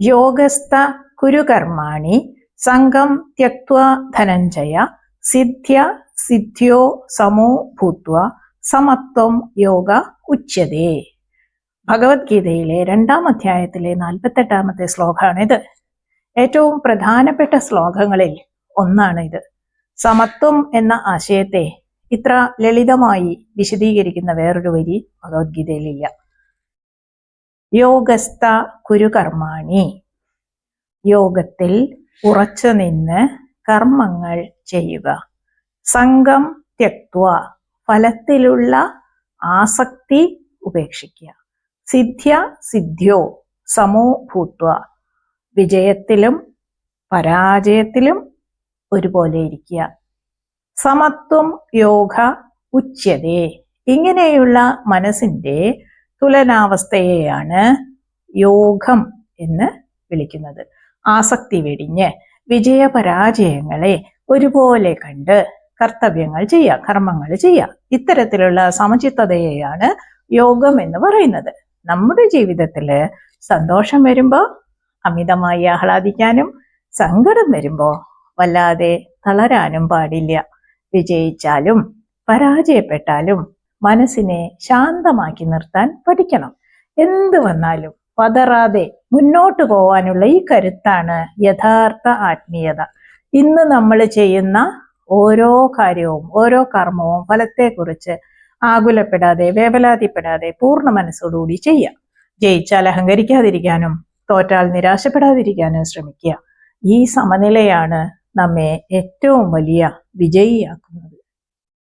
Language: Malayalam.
യോഗസ്ഥ കുരു കർമാണി സംഗം ത്യക്ത്വാ ധനഞ്ജയ സിദ്ധ്യ സിദ്ധ്യോ സമോ ഭൂത്വ സമത്വം യോഗ ഉച്യതേ. ഭഗവത്ഗീതയിലെ 2-ാം അധ്യായത്തിലെ 48-ാമത്തെ ശ്ലോകമാണിത്. ഏറ്റവും പ്രധാനപ്പെട്ട ശ്ലോകങ്ങളിൽ ഒന്നാണ് ഇത്. സമത്വം എന്ന ആശയത്തെ ഇത്ര ലളിതമായി വിശദീകരിക്കുന്ന വേറൊരു വരി ഭഗവത്ഗീതയിലില്ല. യോഗസ്ഥ കുരു കർമാണി, യോഗത്തിൽ ഉറച്ചു നിന്ന് കർമ്മങ്ങൾ ചെയ്യുക. സംഗം ത്യക്ത്വ, ഫലത്തിലുള്ള ആസക്തി ഉപേക്ഷിക്കുക. സിദ്ധ്യ സിദ്ധ്യോ സമോ ഭൂത്വ, വിജയത്തിലും പരാജയത്തിലും ഒരുപോലെ ഇരിക്കുക. സമത്വം യോഗ ഉച്യതേ, ഇങ്ങനെയുള്ള മനസ്സിന്റെ തുലനാവസ്ഥയെയാണ് യോഗം എന്ന് വിളിക്കുന്നത്. ആസക്തി വെടിഞ്ഞ് വിജയപരാജയങ്ങളെ ഒരുപോലെ കണ്ട് കർത്തവ്യങ്ങൾ ചെയ്യുക, കർമ്മങ്ങൾ ചെയ്യുക. ഇത്തരത്തിലുള്ള സമചിത്തതയെയാണ് യോഗം എന്ന് പറയുന്നത്. നമ്മുടെ ജീവിതത്തില് സന്തോഷം വരുമ്പോൾ അമിതമായി ആഹ്ലാദിക്കാനും സങ്കടം വരുമ്പോൾ വല്ലാതെ തളരാനും പാടില്ല. വിജയിച്ചാലും പരാജയപ്പെട്ടാലും മനസ്സിനെ ശാന്തമാക്കി നിർത്താൻ പഠിക്കണം. എന്ത് വന്നാലും പതറാതെ മുന്നോട്ട് പോവാനുള്ള ഈ കരുത്താണ് യഥാർത്ഥ ആത്മീയത. ഇന്ന് നമ്മൾ ചെയ്യുന്ന ഓരോ കാര്യവും ഓരോ കർമ്മവും ഫലത്തെക്കുറിച്ച് ആകുലപ്പെടാതെ വേവലാതിപ്പെടാതെ പൂർണ്ണ മനസ്സോടുകൂടി ചെയ്യാം. ജയിച്ചാൽ അഹങ്കരിക്കാതിരിക്കാനും തോറ്റാൽ നിരാശപ്പെടാതിരിക്കാനും ശ്രമിക്കുക. ഈ സമനിലയാണ് നമ്മെ ഏറ്റവും വലിയ വിജയിയാക്കുന്നത്.